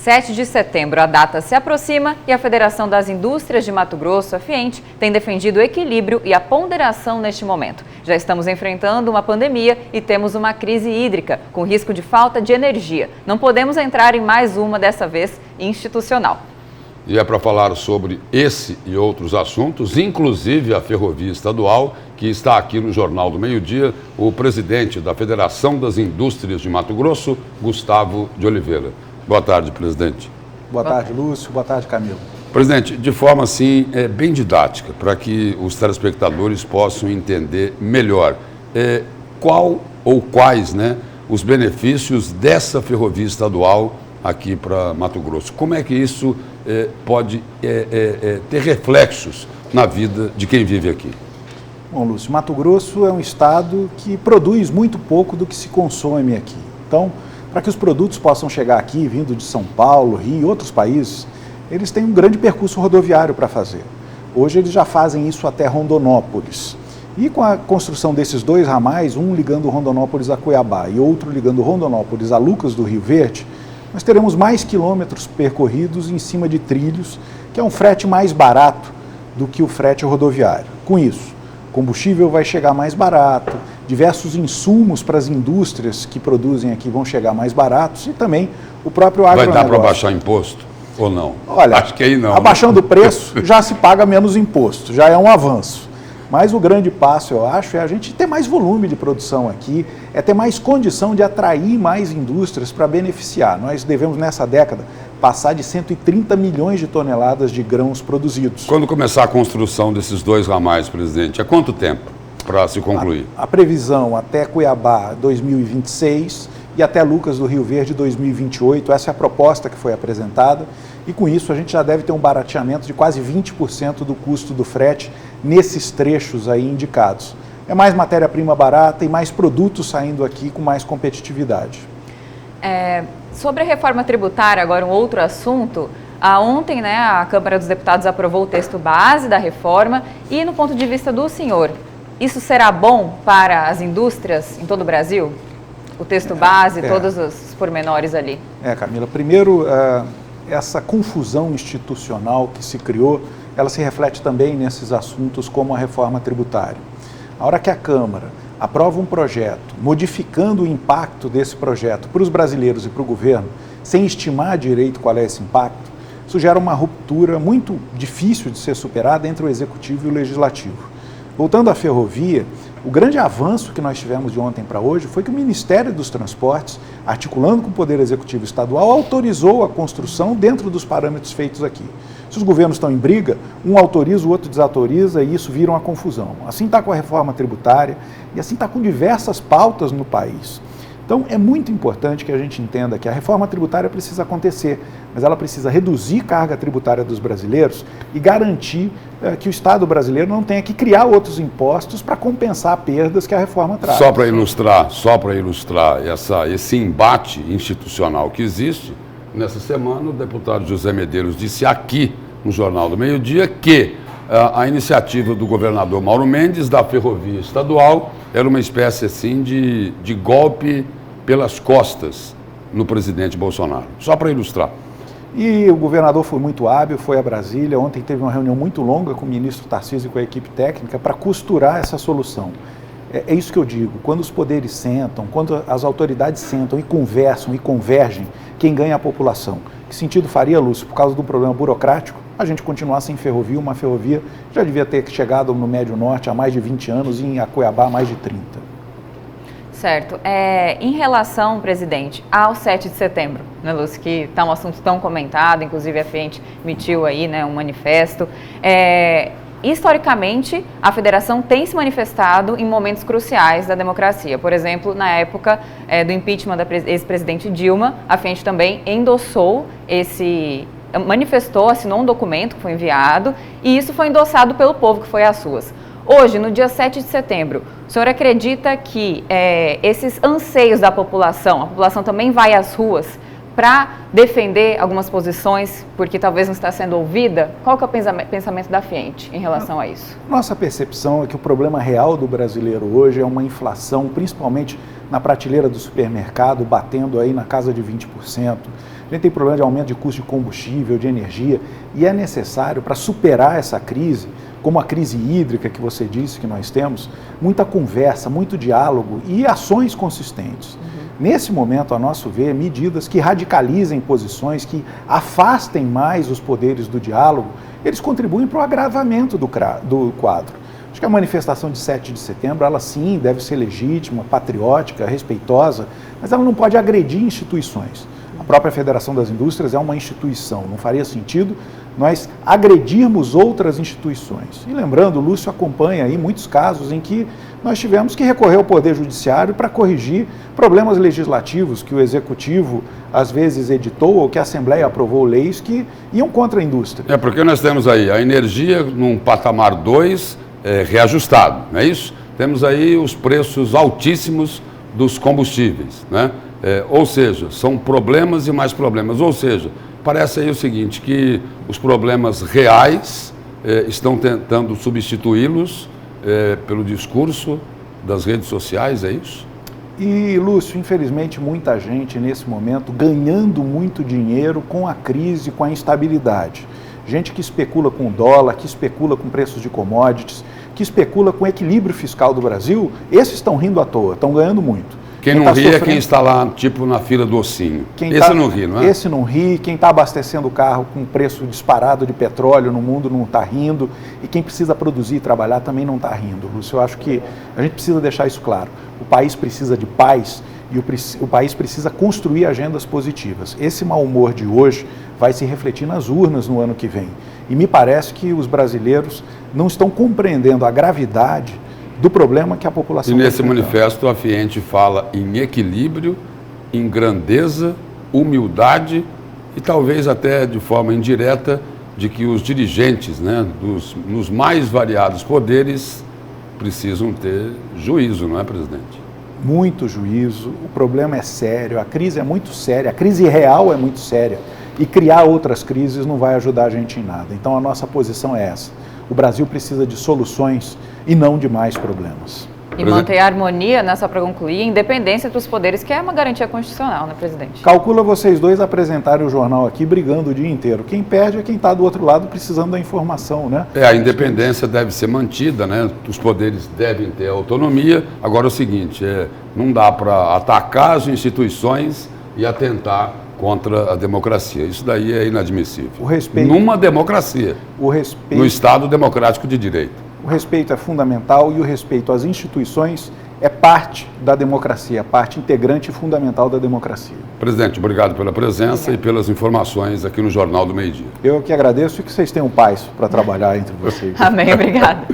7 de setembro, a data se aproxima e a Federação das Indústrias de Mato Grosso, a FIENT, tem defendido o equilíbrio e a ponderação neste momento. Já estamos enfrentando uma pandemia e temos uma crise hídrica, com risco de falta de energia. Não podemos entrar em mais uma, dessa vez, institucional. E é para falar sobre esse e outros assuntos, inclusive a ferrovia estadual, que está aqui no Jornal do Meio-Dia, o presidente da Federação das Indústrias de Mato Grosso, Gustavo de Oliveira. Boa tarde, presidente. Boa tarde, Lúcio. Boa tarde, Camilo. Presidente, de forma assim, bem didática, para que os telespectadores possam entender melhor, qual ou quais, os benefícios dessa ferrovia estadual aqui para Mato Grosso. Como é que isso pode ter reflexos na vida de quem vive aqui? Bom, Lúcio, Mato Grosso é um estado que produz muito pouco do que se consome aqui. Então, para que os produtos possam chegar aqui, vindo de São Paulo, Rio e outros países, eles têm um grande percurso rodoviário para fazer. Hoje eles já fazem isso até Rondonópolis. E com a construção desses dois ramais, um ligando Rondonópolis a Cuiabá e outro ligando Rondonópolis a Lucas do Rio Verde, nós teremos mais quilômetros percorridos em cima de trilhos, que é um frete mais barato do que o frete rodoviário. Com isso, o combustível vai chegar mais barato, diversos insumos para as indústrias que produzem aqui vão chegar mais baratos e também o próprio agronegócio. Vai dar para baixar imposto ou não? Olha, acho que aí não. Abaixando o preço, já se paga menos imposto, já é um avanço. Mas o grande passo, eu acho, é a gente ter mais volume de produção aqui, é ter mais condição de atrair mais indústrias para beneficiar. Nós devemos, nessa década, passar de 130 milhões de toneladas de grãos produzidos. Quando começar a construção desses dois ramais, presidente, há quanto tempo para se concluir? A previsão até Cuiabá 2026 e até Lucas do Rio Verde 2028, essa é a proposta que foi apresentada. E com isso a gente já deve ter um barateamento de quase 20% do custo do frete nesses trechos aí indicados. É mais matéria-prima barata e mais produtos saindo aqui com mais competitividade. Sobre a reforma tributária, agora um outro assunto. Ontem, a Câmara dos Deputados aprovou o texto base da reforma e, no ponto de vista do senhor, isso será bom para as indústrias em todo o Brasil? O texto base, todos os pormenores ali. Camila, primeiro, essa confusão institucional que se criou, ela se reflete também nesses assuntos como a reforma tributária. A hora que a Câmara aprova um projeto, modificando o impacto desse projeto para os brasileiros e para o governo, sem estimar direito qual é esse impacto, isso gera uma ruptura muito difícil de ser superada entre o Executivo e o Legislativo. Voltando à ferrovia, o grande avanço que nós tivemos de ontem para hoje foi que o Ministério dos Transportes, articulando com o Poder Executivo Estadual, autorizou a construção dentro dos parâmetros feitos aqui. Se os governos estão em briga, um autoriza, o outro desautoriza e isso vira uma confusão. Assim está com a reforma tributária e assim está com diversas pautas no país. Então, é muito importante que a gente entenda que a reforma tributária precisa acontecer, mas ela precisa reduzir a carga tributária dos brasileiros e garantir que o Estado brasileiro não tenha que criar outros impostos para compensar perdas que a reforma traz. Só para ilustrar esse embate institucional que existe, nessa semana o deputado José Medeiros disse aqui no Jornal do Meio-Dia que a iniciativa do governador Mauro Mendes da ferrovia estadual era uma espécie assim de golpe pelas costas no presidente Bolsonaro. Só para ilustrar. E o governador foi muito hábil, foi a Brasília, ontem teve uma reunião muito longa com o ministro Tarcísio e com a equipe técnica para costurar essa solução. É isso que eu digo, quando os poderes sentam, quando as autoridades sentam e conversam e convergem, quem ganha é a população. Que sentido faria, Lúcio, por causa de um problema burocrático, a gente continuar sem ferrovia, uma ferrovia já devia ter chegado no Médio Norte há mais de 20 anos e em Cuiabá há mais de 30. Certo. Em relação, presidente, ao 7 de setembro, Lúcio, que está um assunto tão comentado, inclusive a FIENT emitiu aí, um manifesto. Historicamente, a federação tem se manifestado em momentos cruciais da democracia. Por exemplo, na época do impeachment da ex-presidente Dilma, a FIENT também endossou manifestou, assinou um documento que foi enviado e isso foi endossado pelo povo que foi às ruas. Hoje, no dia 7 de setembro, o senhor acredita que esses anseios da população, a população também vai às ruas para defender algumas posições, porque talvez não está sendo ouvida? Qual que é o pensamento da FIENT em relação a isso? Nossa percepção é que o problema real do brasileiro hoje é uma inflação, principalmente na prateleira do supermercado, batendo aí na casa de 20%. a gente tem problema de aumento de custo de combustível, de energia, e é necessário, para superar essa crise, como a crise hídrica que você disse que nós temos, muita conversa, muito diálogo e ações consistentes. Nesse momento, a nosso ver, medidas que radicalizem posições, que afastem mais os poderes do diálogo, eles contribuem para o agravamento do quadro. Acho que a manifestação de 7 de setembro, ela sim deve ser legítima, patriótica, respeitosa, mas ela não pode agredir instituições. A própria Federação das Indústrias é uma instituição, não faria sentido nós agredirmos outras instituições. E lembrando, o Lúcio acompanha aí muitos casos em que nós tivemos que recorrer ao Poder Judiciário para corrigir problemas legislativos que o Executivo às vezes editou ou que a Assembleia aprovou leis que iam contra a indústria. É porque nós temos aí a energia num patamar 2 reajustado, não é isso? Temos aí os preços altíssimos dos combustíveis, né? Ou seja, são problemas e mais problemas. Ou seja, parece aí o seguinte, que os problemas reais estão tentando substituí-los pelo discurso das redes sociais, é isso? E, Lúcio, infelizmente, muita gente nesse momento ganhando muito dinheiro com a crise, com a instabilidade. Gente que especula com o dólar, que especula com preços de commodities, que especula com o equilíbrio fiscal do Brasil, esses estão rindo à toa, estão ganhando muito. Quem não ri é quem está lá, tipo, na fila do ossinho. Esse não ri, não é? Esse não ri, quem está abastecendo o carro com preço disparado de petróleo no mundo não está rindo, e quem precisa produzir e trabalhar também não está rindo, Lúcio. Eu acho que a gente precisa deixar isso claro. O país precisa de paz e o país precisa construir agendas positivas. Esse mau humor de hoje vai se refletir nas urnas no ano que vem. E me parece que os brasileiros não estão compreendendo a gravidade do problema que a população... E nesse manifesto a FIENTE fala em equilíbrio, em grandeza, humildade e talvez até de forma indireta de que os dirigentes, né, nos mais variados poderes precisam ter juízo, não é, presidente? Muito juízo, o problema é sério, a crise é muito séria, a crise real é muito séria e criar outras crises não vai ajudar a gente em nada. Então a nossa posição é essa. O Brasil precisa de soluções e não de mais problemas. E manter a harmonia, né, só para concluir, a independência dos poderes, que é uma garantia constitucional, né, presidente? Calcula vocês dois apresentarem o jornal aqui brigando o dia inteiro. Quem perde é quem está do outro lado precisando da informação, né? A independência deve ser mantida, né? Os poderes devem ter autonomia. Agora é o seguinte, não dá para atacar as instituições e atentar contra a democracia. Isso daí é inadmissível. O respeito, numa democracia, no Estado democrático de direito. O respeito é fundamental e o respeito às instituições é parte da democracia, parte integrante e fundamental da democracia. Presidente, obrigado pela presença e pelas informações aqui no Jornal do Meio-Dia. Eu que agradeço e que vocês tenham paz para trabalhar entre vocês. Amém, obrigada.